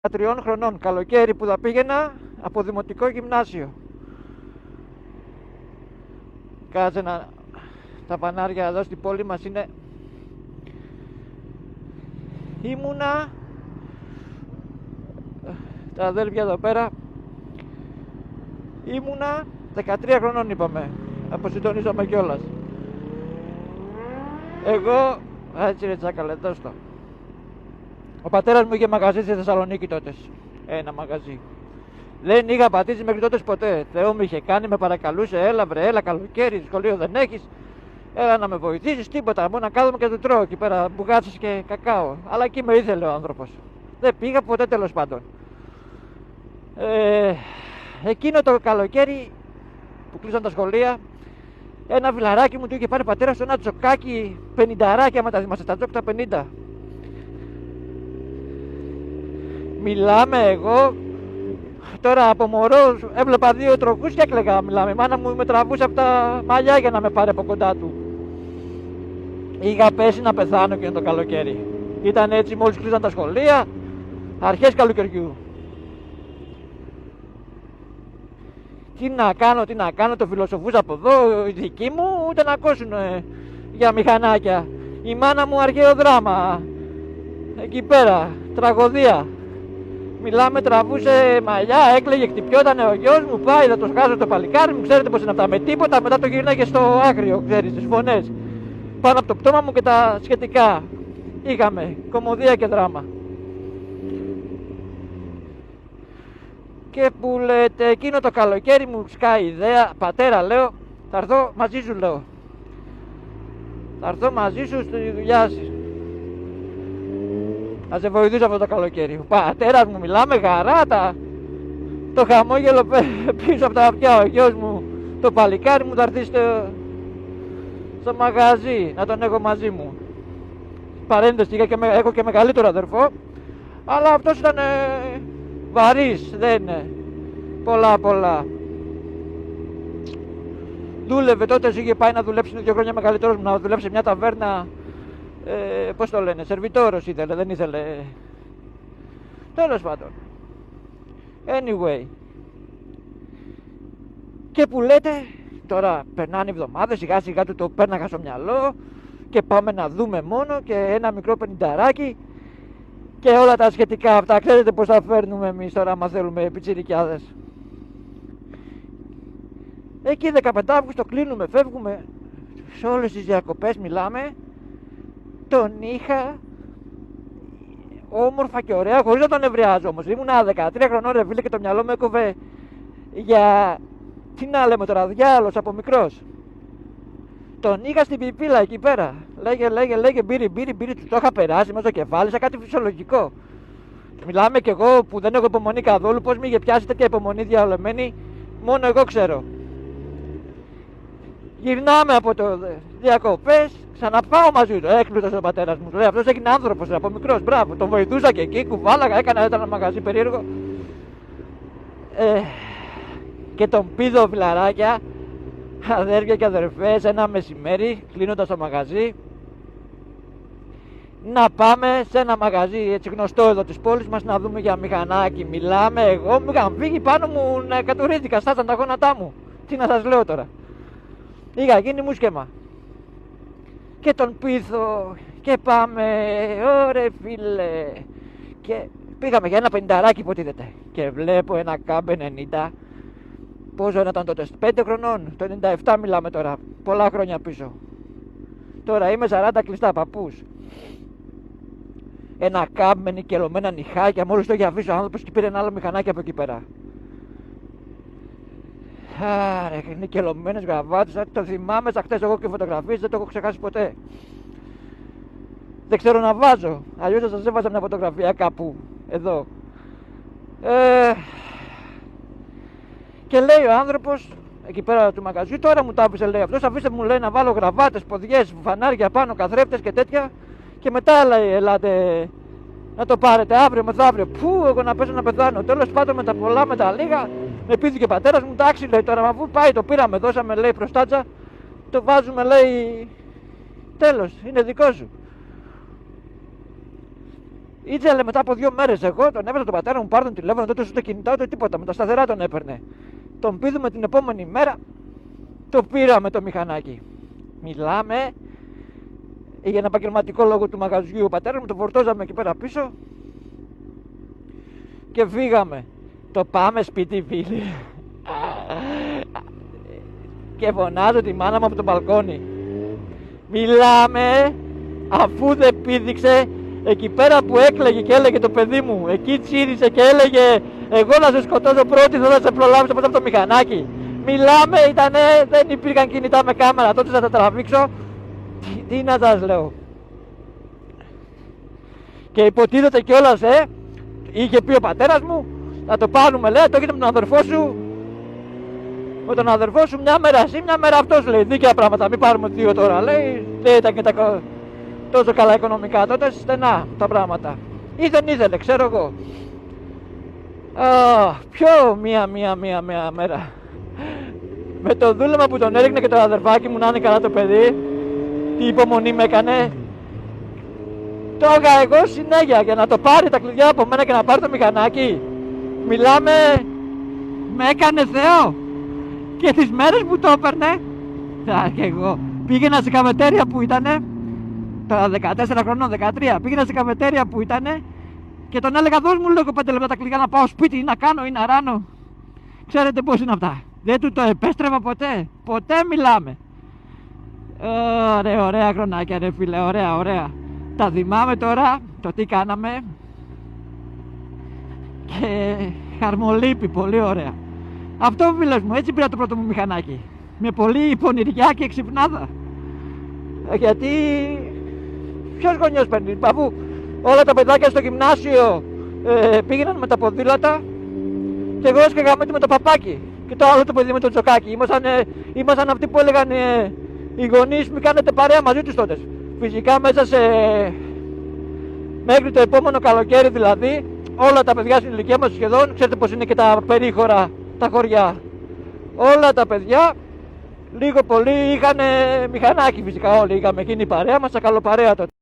3 χρονών, καλοκαίρι που θα πήγαινα από δημοτικό γυμνάσιο. Κάτσε να... Τα πανάρια εδώ στην πόλη μας είναι... Ήμουνα... Τα αδέλφια εδώ πέρα... Ήμουνα 13 χρονών είπαμε. Αποσυντονίζαμε κιόλας. Εγώ... Έτσι ρε τσάκαλε, δώσ' το. Ο πατέρας μου είχε μαγαζί στη Θεσσαλονίκη τότε. Ένα μαγαζί. Δεν είχα πατήσει μέχρι τότε ποτέ. Θεό μου είχε κάνει, με παρακαλούσε, έλα βρε, έλα καλοκαίρι, σχολείο δεν έχεις. Έλα να με βοηθήσεις, τίποτα. Μόνο να κάθομαι και του τρώω εκεί πέρα μπουγάτσες και κακάο. Αλλά εκεί με ήθελε ο άνθρωπος. Δεν πήγα ποτέ τέλος πάντων. Εκείνο το καλοκαίρι που κλείσαν τα σχολεία, ένα φιλαράκι μου του είχε πάρει πατέρα στο ένα τσοκάκι 50 άμα τα θυμάστε, τα τσόκ τα 50. Μιλάμε εγώ, τώρα από μωρός έβλεπα 2 τροχούς και έκλαιγα. Μιλάμε, η μάνα μου με τραβούσε από τα μαλλιά για να με πάρει από κοντά του. Είχα πέσει να πεθάνω και το καλοκαίρι. Ήταν έτσι μόλις κλείσαν τα σχολεία, αρχές καλοκαιριού. Τι να κάνω, το φιλοσοφούσα από εδώ, οι δικοί μου ούτε να ακούσουν για μηχανάκια. Η μάνα μου αρχαίο δράμα, εκεί πέρα, τραγωδία. Μιλάμε, τραβούσε μαλλιά, έκλαιγε, χτυπιότανε ο γιος μου, πάει, θα το σκάσω το παλικάρι μου, ξέρετε πως είναι αυτά, με τίποτα, μετά το γυρνάγε στο άκριο, ξέρεις, τις φωνές. Πάνω από το πτώμα μου και τα σχετικά. Είχαμε κωμωδία και δράμα. Και που λέτε, εκείνο το καλοκαίρι μου σκάει ιδέα, πατέρα λέω, θα έρθω μαζί σου λέω. Θα έρθω μαζί σου στη δουλειά σου. Να σε βοηθήσω αυτό το καλοκαίρι. Ο πατέρας μου, μιλάμε γαράτα. Το χαμόγελο πίσω από τα αυτιά. Ο γιος μου, το παλικάρι μου θα έρθει στο μαγαζί. Να τον έχω μαζί μου. Παρένθεση, έχω και μεγαλύτερο αδερφό. Αλλά αυτός ήταν βαρύς, δεν είναι. Πολλά. Δούλευε τότε, είχε πάει να δουλέψει 2 χρόνια μεγαλύτερος μου, να δουλέψει σε μια ταβέρνα. Πώς το λένε, σερβιτόρος ήθελε, δεν ήθελε. Τέλος πάντων. Anyway. Και που λέτε, τώρα περνάνε εβδομάδες, σιγά σιγά του το πέρναγα στο μυαλό και πάμε να δούμε μόνο και ένα μικρό πενηνταράκι και όλα τα σχετικά αυτά. Ξέρετε πως θα φέρνουμε εμείς τώρα άμα θέλουμε πιτσιρικιάδες. Εκεί 15 Αύγουστο κλείνουμε, φεύγουμε. Σε όλες τις διακοπές μιλάμε. Τον είχα όμορφα και ωραία, χωρίς να τον ευριάζω όμως. Ήμουνα 13 χρονών ρε φίλε και το μυαλό μου έκοβε για... Τι να λέμε τώρα, διάλος από μικρός. Τον είχα στην πιπίλα εκεί πέρα. Λέγε μπύρι, του το είχα περάσει μέσα στο κεφάλι σαν κάτι φυσιολογικό. Μιλάμε κι εγώ που δεν έχω υπομονή καθόλου, πως μη είχε πιάσει τέτοια υπομονή διαλωμένη, μόνο εγώ ξέρω. Γυρνάμε από το διακοπές, ξαναπάω μαζί του. Έκλειτος ο πατέρας μου. Λέει αυτός έγινε άνθρωπος από μικρός. Μπράβο, τον βοηθούσα και εκεί, κουβάλαγα, έκανα ένα μαγαζί περίεργο. Και τον πήδω φιλαράκια, αδέρφια και αδερφές, ένα μεσημέρι, κλείνοντας το μαγαζί. Να πάμε σε ένα μαγαζί έτσι γνωστό εδώ της πόλης μας να δούμε για μηχανάκι. Μιλάμε, εγώ μου είχαν φύγει πάνω μου, κατουρήθηκα, στάσαν τα γόνατά μου. Τι να σας λέω τώρα. Είχα γίνει μου σκέμα. Και τον πείθω και πάμε, ωρε φίλε. Και πήγαμε για ένα πενηνταράκι υποτίθεται. Και βλέπω ένα κάμπ 90. Πόσο ήταν τότε, 5 χρονών, το 97 μιλάμε τώρα, πολλά χρόνια πίσω. Τώρα είμαι 40 κλειστά παππούς. Ένα κάμπ με νικελωμένα νυχάκια, μόλις το είχε αφήσει ο άνθρωπος και πήρε ένα άλλο μηχανάκι από εκεί πέρα. Άρε, νικελωμένες γραβάτες, το θυμάμαι σαν χτες εγώ και φωτογραφίες, δεν το έχω ξεχάσει ποτέ. Δεν ξέρω να βάζω, αλλιώς θα σας έβαζα μια φωτογραφία κάπου, εδώ. Και λέει ο άνθρωπος, εκεί πέρα του μαγαζιού, τώρα μου τα άφησε λέει αυτός, αφήστε μου λέει να βάλω γραβάτες, ποδιές, φανάρια πάνω, καθρέφτες και τέτοια. Και μετά λέει, ελάτε να το πάρετε αύριο μεθαύριο. Πού, εγώ να πέσω να πεθάνω. Τέλος πάντων με τα πολλά, με τα λίγα, με πήθηκε ο πατέρας μου, εντάξει λέει τώρα, αφού πάει το πήραμε, δώσαμε λέει προστάτσα, το βάζουμε λέει, τέλος, είναι δικό σου. Ήτζελε μετά από 2 μέρες. Εγώ τον έβαλα τον πατέρα μου, πάρ' τον τηλέφωνο, τότε στο κινητό ούτε τίποτα. Με τα σταθερά τον έπαιρνε. Τον πήδουμε την επόμενη μέρα, το πήραμε το μηχανάκι. Μιλάμε για ένα επαγγελματικό λόγο του μαγαζιού. Ο πατέρας μου το φορτώζαμε εκεί πέρα πίσω και φύγαμε. Το πάμε σπίτι, φίλοι. Και φωνάζω τη μάνα μου από το μπαλκόνι. Μιλάμε, αφού δεν πήδηξε εκεί πέρα που έκλαιγε και έλεγε το παιδί μου, εκεί τσίρισε και έλεγε εγώ να σε σκοτώσω πρώτη, θα σε προλάβω από το μηχανάκι. Μιλάμε, δεν υπήρχαν κινητά με κάμερα, τότε θα τα τραβήξω. Τι να σας λέω. Και υποτίθεται κιόλας, είχε πει ο πατέρας μου, να το πάρουμε, λέει, το έχετε με τον αδερφό σου. Με τον αδερφό σου μια μέρα εσύ, μια μέρα αυτός, λέει, δίκαια πράγματα, μην πάρουμε 2 τώρα, λέει, δεν ήταν και τόσο καλά οικονομικά τότε, στενά τα πράγματα. Ή δεν ήθελε, ξέρω εγώ. Πιο μία μέρα. Με το δούλεμα που τον έριχνε και το αδερφάκι μου να είναι καλά το παιδί, τι υπομονή με έκανε. Το έγα εγώ συνέχεια για να το πάρει τα κλειδιά από μένα και να πάρει το μηχανάκι. Μιλάμε, με έκανε Θεό. Και τις μέρες που το έπαιρνε, και εγώ πήγαινα σε καφετέρια που ήτανε, τα 14 χρονών, 13, πήγαινα σε καφετέρια που ήτανε και τον έλεγα δώσ' μου λίγο 5 λεπτά τα κλειδιά να πάω σπίτι ή να κάνω ή να ράνω. Ξέρετε πώς είναι αυτά. Δεν του το επέστρεβα ποτέ. Ποτέ μιλάμε. Ωραία χρονάκια ρε φίλε, ωραία. Τα θυμάμαι τώρα, το τι κάναμε. Και χαρμολύπη, πολύ ωραία. Αυτό φίλες μου, έτσι πήρα το πρώτο μου μηχανάκι. Με πολύ πονηριά και ξυπνάδα. Γιατί ποιος γονιός παίρνει, αφού όλα τα παιδάκια στο γυμνάσιο πήγαιναν με τα ποδήλατα και εγώ έσκαγα με το παπάκι και το άλλο το παιδί με το τζοκάκι. Ήμασταν αυτοί που έλεγαν οι γονείς μη κάνετε παρέα μαζί τους τότε. Φυσικά μέσα μέχρι το επόμενο καλοκαίρι δηλαδή όλα τα παιδιά στην ηλικία μας σχεδόν, ξέρετε πως είναι και τα περίχωρα, τα χωριά, όλα τα παιδιά λίγο πολύ είχαν μηχανάκι, φυσικά όλοι είχαμε εκείνη η παρέα μας, τα καλοπαρέα τότε.